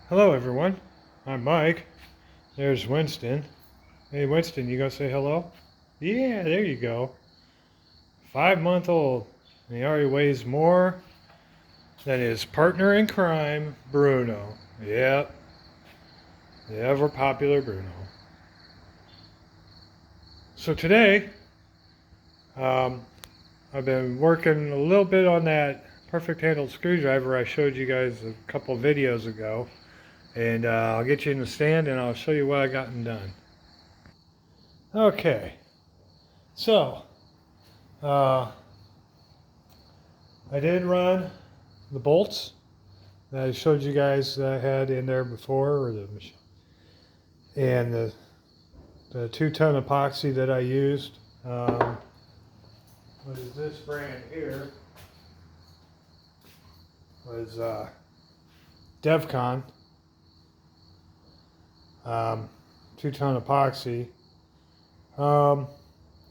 Hello everyone, I'm Mike. There's Winston. Hey Winston, you gonna say hello? Yeah, there you go. 5-month old. And he already weighs more than his partner in crime, Bruno. Yep, the ever popular Bruno. So today, I've been working a little bit on that perfect handled screwdriver I showed you guys a couple videos ago. And I'll get you in the stand and I'll show you what I gotten done. Okay, so I did run the bolts that I showed you guys that I had in there before, and the 2-ton epoxy that I used. What is this brand here? Was Devcon 2-ton epoxy.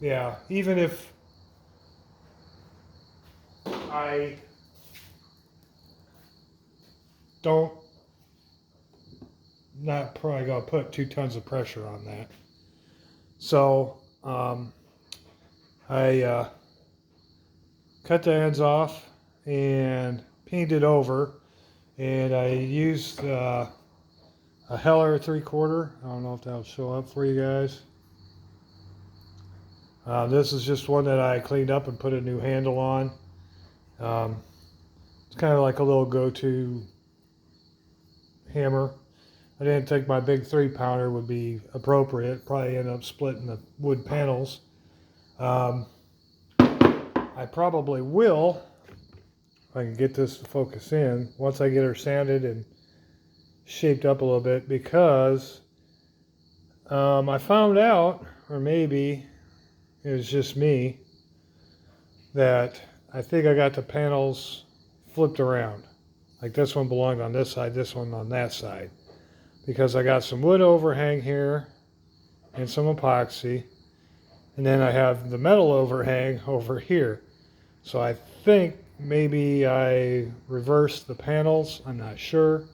Yeah, even if I don't, not probably gonna put 2 tons of pressure on that. So I cut the ends off and painted over, and I used a Heller 3/4. I don't know if that'll show up for you guys. This is just one that I cleaned up and put a new handle on. It's kind of like a little go-to hammer. I didn't think my big 3-pounder would be appropriate. Probably end up splitting the wood panels. I probably will, if I can get this to focus in, once I get her sanded and shaped up a little bit, because I found out, or maybe it was just me, that I think I got the panels flipped around. Like this one belonged on this side, this one on that side. Because I got some wood overhang here and some epoxy. And then I have the metal overhang over here. So I think maybe I reversed the panels. I'm not sure.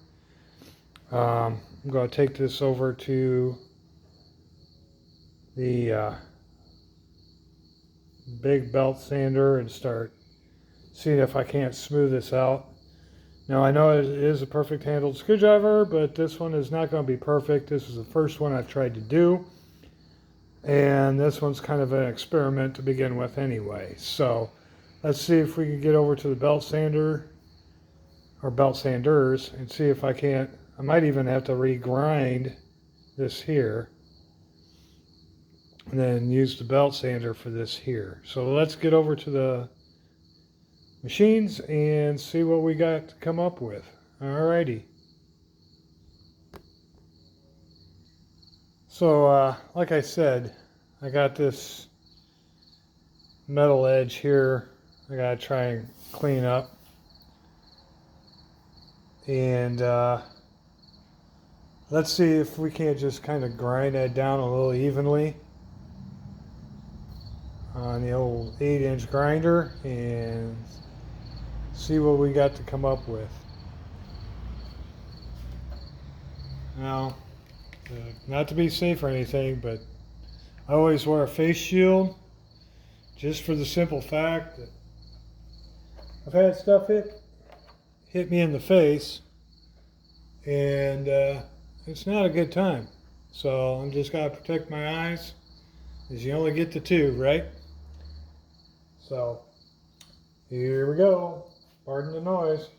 I'm going to take this over to the big belt sander and start seeing if I can't smooth this out. Now I know it is a perfect handled screwdriver, but this one is not going to be perfect. This is the first one I've tried to do, and this one's kind of an experiment to begin with anyway. So let's see if we can get over to the belt sander or belt sanders and see if I can't. I might even have to regrind this here and then use the belt sander for this here. So let's get over to the machines and see what we got to come up with. Alrighty. So like I said, I got this metal edge here I gotta try and clean up, and let's see if we can't just kind of grind that down a little evenly on the old 8-inch grinder and see what we got to come up with. Now, not to be safe or anything, but I always wear a face shield just for the simple fact that I've had stuff hit me in the face, and it's not a good time. So I'm just gotta protect my eyes, as you only get the 2, right? So here we go. Pardon the noise.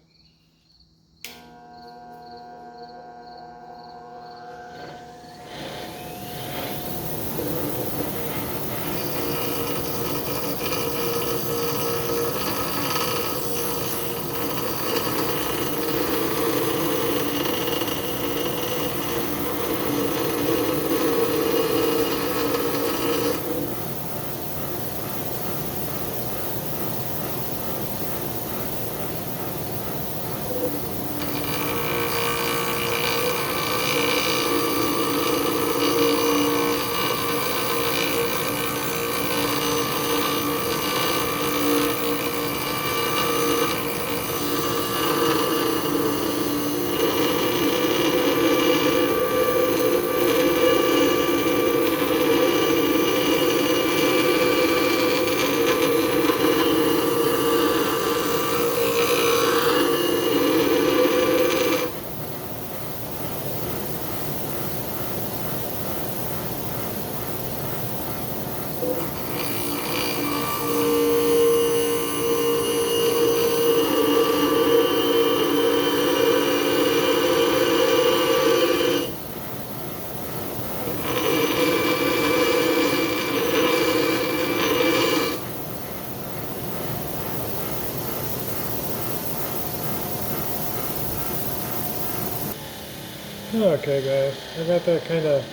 Okay, guys, I got that kind of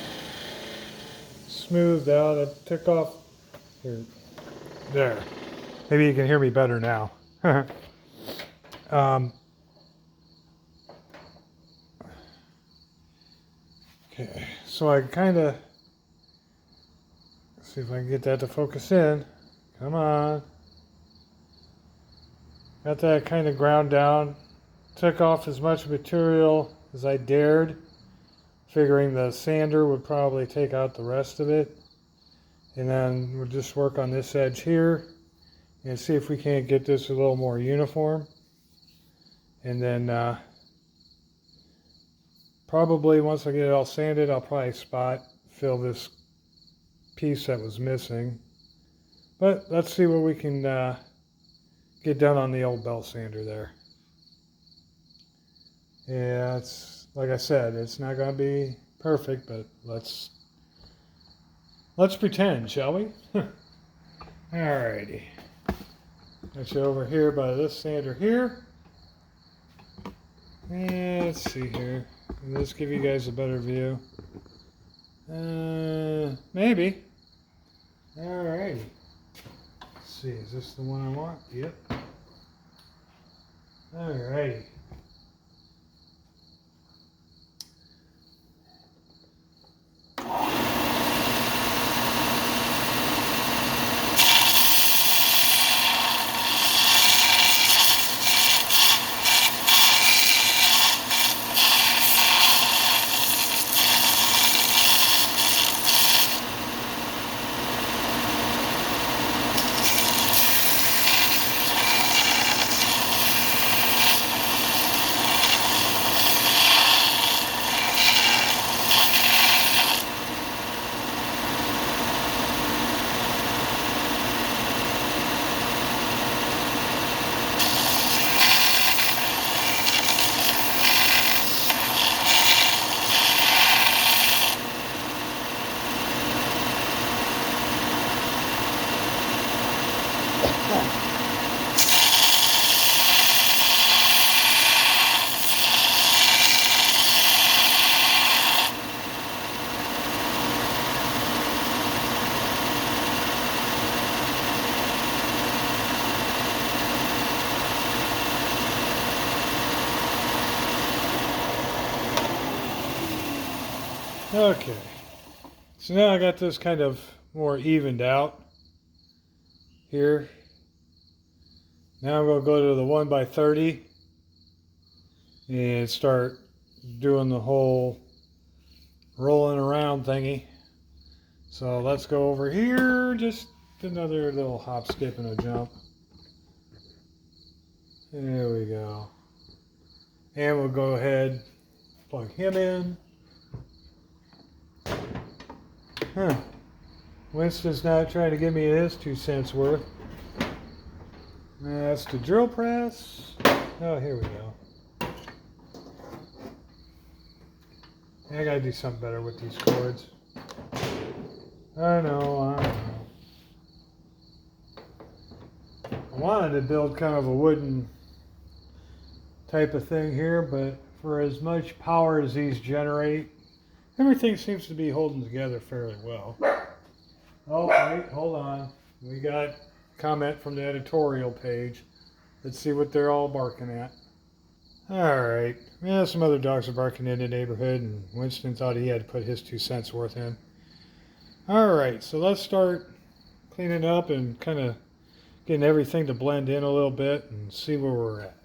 smoothed out. I took off here. There. Maybe you can hear me better now. um, okay, so I kind of see if I can get that to focus in. Come on. Got that kind of ground down. Took off as much material as I dared, figuring the sander would probably take out the rest of it. And then we'll just work on this edge here and see if we can't get this a little more uniform. And then probably once I get it all sanded, I'll probably spot fill this piece that was missing. But let's see what we can get done on the old belt sander there. Yeah, it's like I said, it's not going to be perfect, but let's pretend, shall we? Alrighty. Got you over here by this sander here. And let's see here. Let's give you guys a better view. Maybe. Alrighty. Let's see, is this the one I want? Yep. Alrighty. Okay, so now I got this kind of more evened out here. Now I'm going to go to the 1x30 and start doing the whole rolling around thingy. So let's go over here, just another little hop, skip, and a jump. There we go. And we'll go ahead, plug him in. Huh. Winston's not trying to give me his 2 cents worth. That's the drill press. Oh, here we go. I gotta do something better with these cords. I know. I wanted to build kind of a wooden type of thing here, but for as much power as these generate, everything seems to be holding together fairly well. Oh, wait, hold on. We got a comment from the editorial page. Let's see what they're all barking at. Alright. Yeah, some other dogs are barking in the neighborhood, and Winston thought he had to put his 2 cents worth in. Alright, so let's start cleaning up and kind of getting everything to blend in a little bit and see where we're at.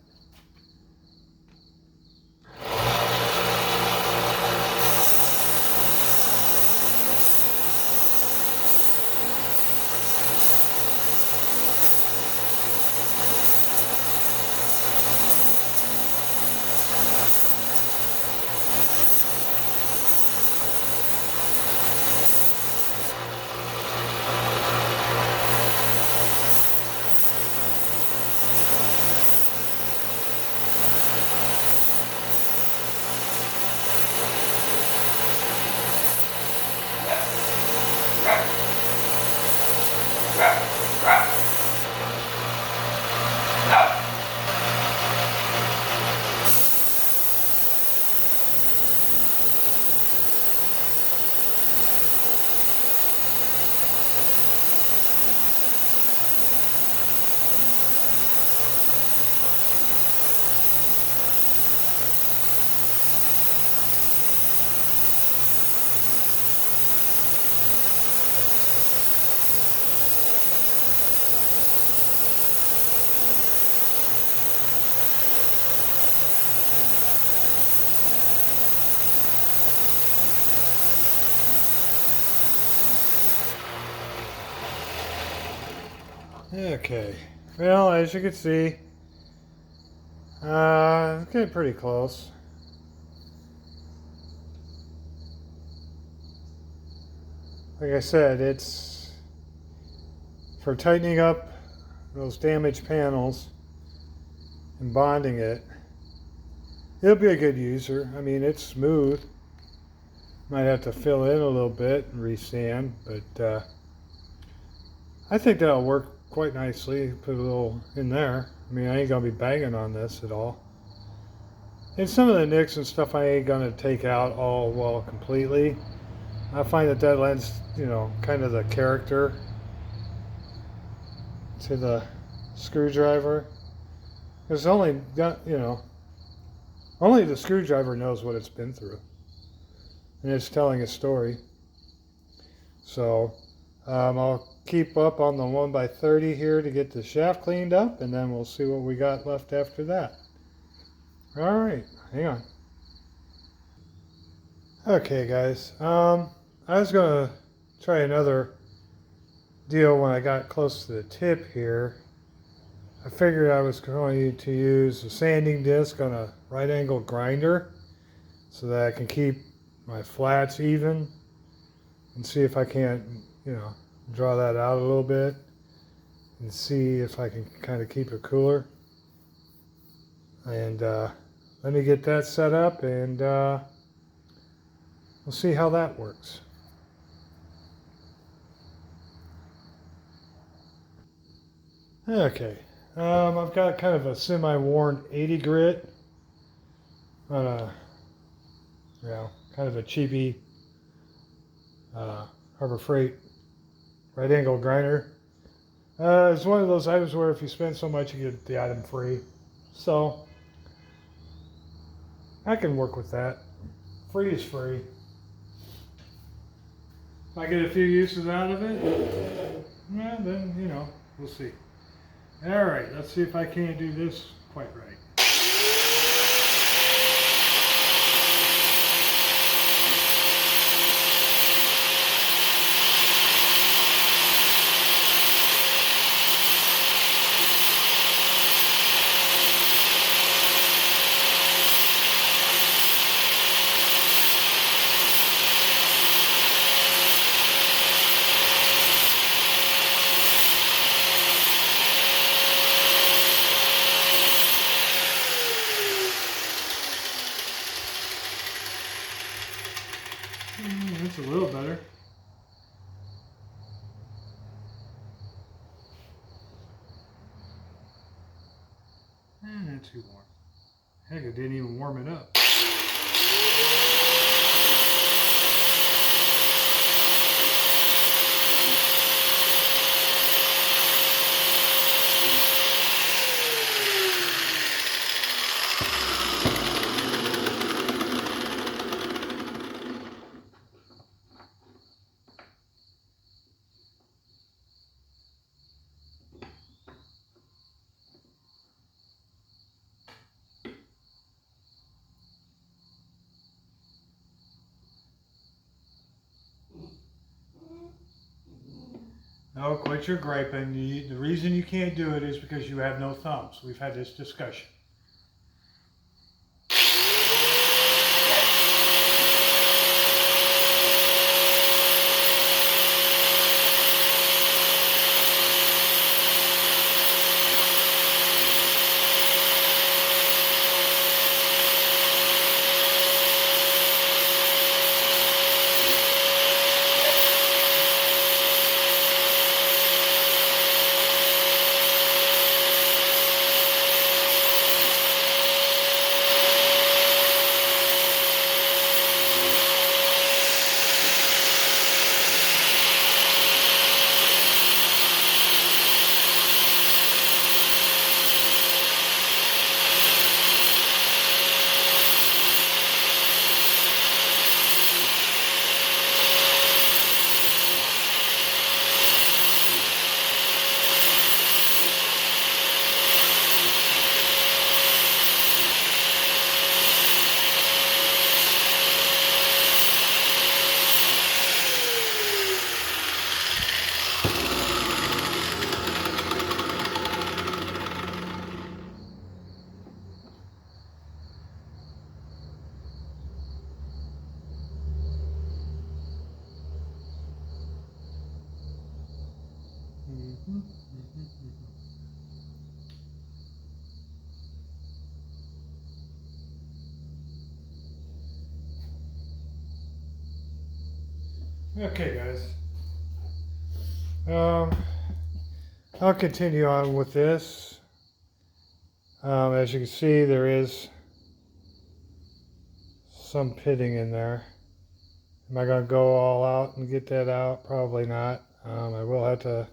Okay, well, as you can see, it's getting pretty close. Like I said, it's for tightening up those damaged panels and bonding it. It'll be a good user. I mean, it's smooth. Might have to fill in a little bit and resand, but I think that'll work quite nicely. Put a little in there. I mean, I ain't gonna be banging on this at all. And some of the nicks and stuff I ain't gonna take out all well completely. I find that that lends, kind of the character to the screwdriver. It's only got, only the screwdriver knows what it's been through. And it's telling a story. So I'll keep up on the 1x30 here to get the shaft cleaned up, and then we'll see what we got left after that. All right, hang on. Okay, guys. I was gonna try another deal when I got close to the tip here. I figured I was going to use a sanding disc on a right angle grinder so that I can keep my flats even, and see if I can't, draw that out a little bit and see if I can kind of keep it cooler. And let me get that set up, and we'll see how that works. Okay, I've got kind of a semi-worn 80 grit on a, kind of a cheapy Harbor Freight right angle grinder. It's one of those items where if you spend so much, you get the item free. So I can work with that. Free is free. If I get a few uses out of it, well, then, we'll see. All right, let's see if I can't do this quite right. That's a little better. Not too warm. Heck, it didn't even warm it up. No, quit your griping. The reason you can't do it is because you have no thumbs. We've had this discussion. Okay, guys. I'll continue on with this. As you can see, there is some pitting in there. Am I going to go all out and get that out? Probably not. I will have to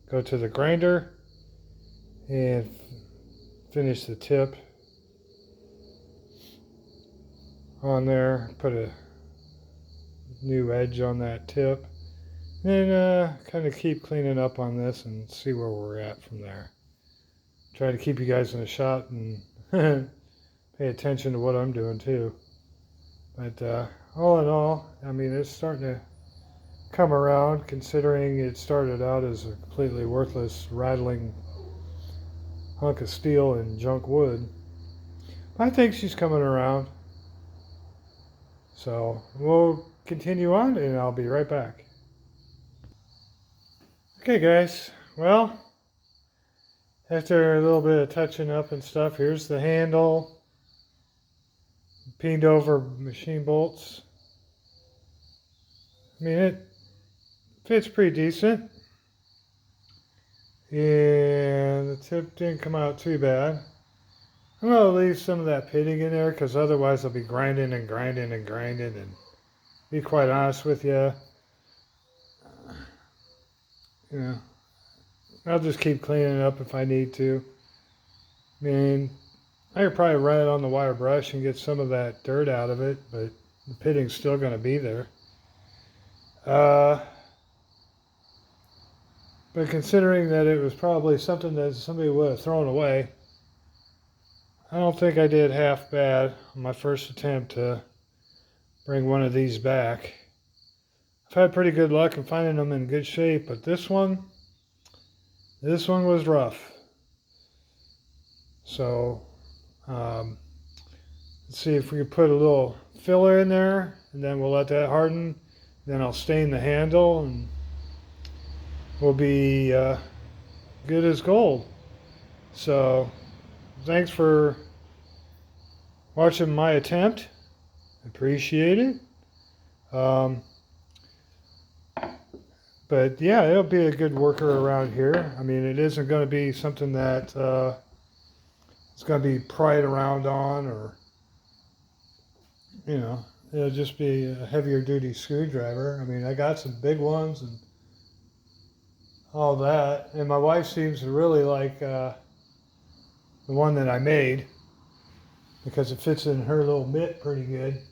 go to the grinder and finish the tip on there. Put a new edge on that tip. And kind of keep cleaning up on this and see where we're at from there. Try to keep you guys in a shot and pay attention to what I'm doing too. But all in all, I mean, it's starting to come around, considering it started out as a completely worthless, rattling hunk of steel and junk wood. I think she's coming around. So we'll continue on and I'll be right back. Okay guys, well, after a little bit of touching up and stuff, here's the handle, peened over machine bolts. I mean, it fits pretty decent, and the tip didn't come out too bad. I'm going to leave some of that pitting in there because otherwise I'll be grinding and grinding and grinding, and be quite honest with you, you know, I'll just keep cleaning it up if I need to. I mean, I could probably run it on the wire brush and get some of that dirt out of it, but the pitting's still going to be there. But considering that it was probably something that somebody would have thrown away, I don't think I did half bad on my first attempt to bring one of these back. I've had pretty good luck in finding them in good shape, but this one was rough. So let's see if we can put a little filler in there, and then we'll let that harden. Then I'll stain the handle, and we'll be good as gold. So thanks for watching my attempt. Appreciate it. But yeah, it'll be a good worker around here. I mean, it isn't going to be something that it's going to be pried around on, or, you know, it'll just be a heavier duty screwdriver. I mean, I got some big ones and all that. And my wife seems to really like the one that I made because it fits in her little mitt pretty good.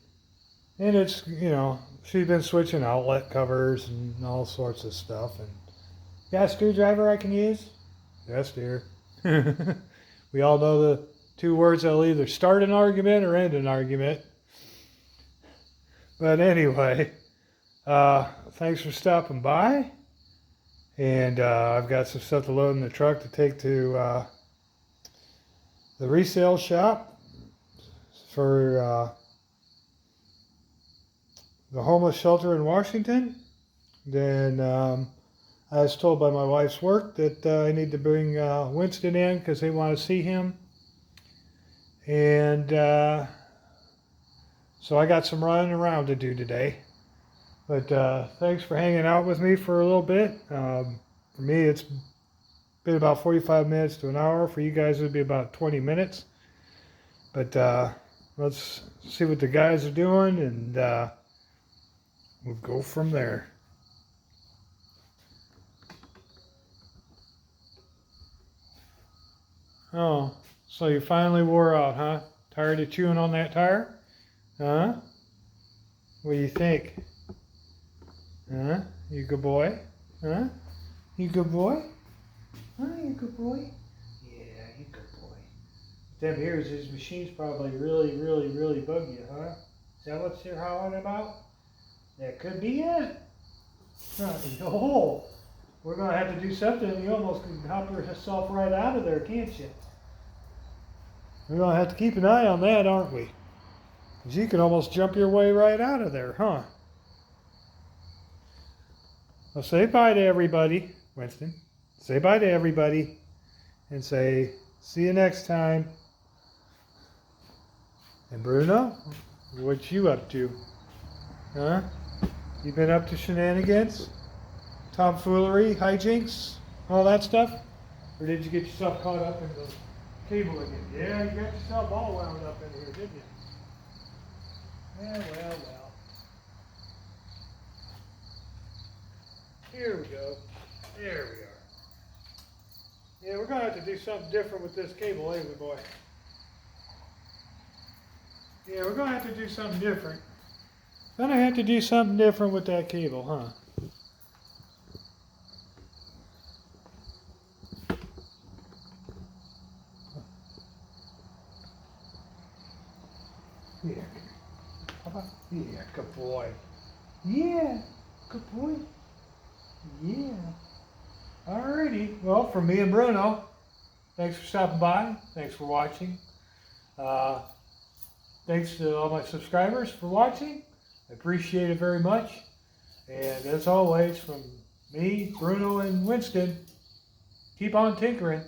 And it's, you know, she's been switching outlet covers and all sorts of stuff. And got a screwdriver I can use? Yes, dear. We all know the two words that'll either start an argument or end an argument. But anyway, thanks for stopping by. And I've got some stuff to load in the truck to take to the resale shop for the homeless shelter in Washington. Then I was told by my wife's work that I need to bring Winston in because they want to see him. And so I got some running around to do today. But thanks for hanging out with me for a little bit. For me, it's been about 45 minutes to an hour. For you guys, it would be about 20 minutes. But let's see what the guys are doing, and we'll go from there. Oh, so you finally wore out, huh? Tired of chewing on that tire? Huh? What do you think? Huh? You good boy? Huh? You good boy? Huh? You good boy? Yeah, you good boy. Them ears, these machines probably really bug you, huh? Is that what you're hollering about? That could be it. Oh, we're going to have to do something. You almost can hop yourself right out of there, can't you? We're going to have to keep an eye on that, aren't we? Because you can almost jump your way right out of there, huh? Well, say bye to everybody, Winston. Say bye to everybody and say, see you next time. And Bruno, what you up to? Huh? You been up to shenanigans? Tomfoolery, hijinks, all that stuff? Or did you get yourself caught up in the cable again? Yeah, you got yourself all wound up in here, didn't you? Yeah, well. Here we go. There we are. Yeah, we're going to have to do something different with this cable, ain't we, boy? Yeah, we're going to have to do something different. Gonna have to do something different with that cable, huh? Yeah. How about, yeah, good boy. Yeah, good boy. Yeah. Alrighty. Well, from me and Bruno, thanks for stopping by. Thanks for watching. Thanks to all my subscribers for watching. I appreciate it very much. And as always, from me, Bruno, and Winston, keep on tinkering.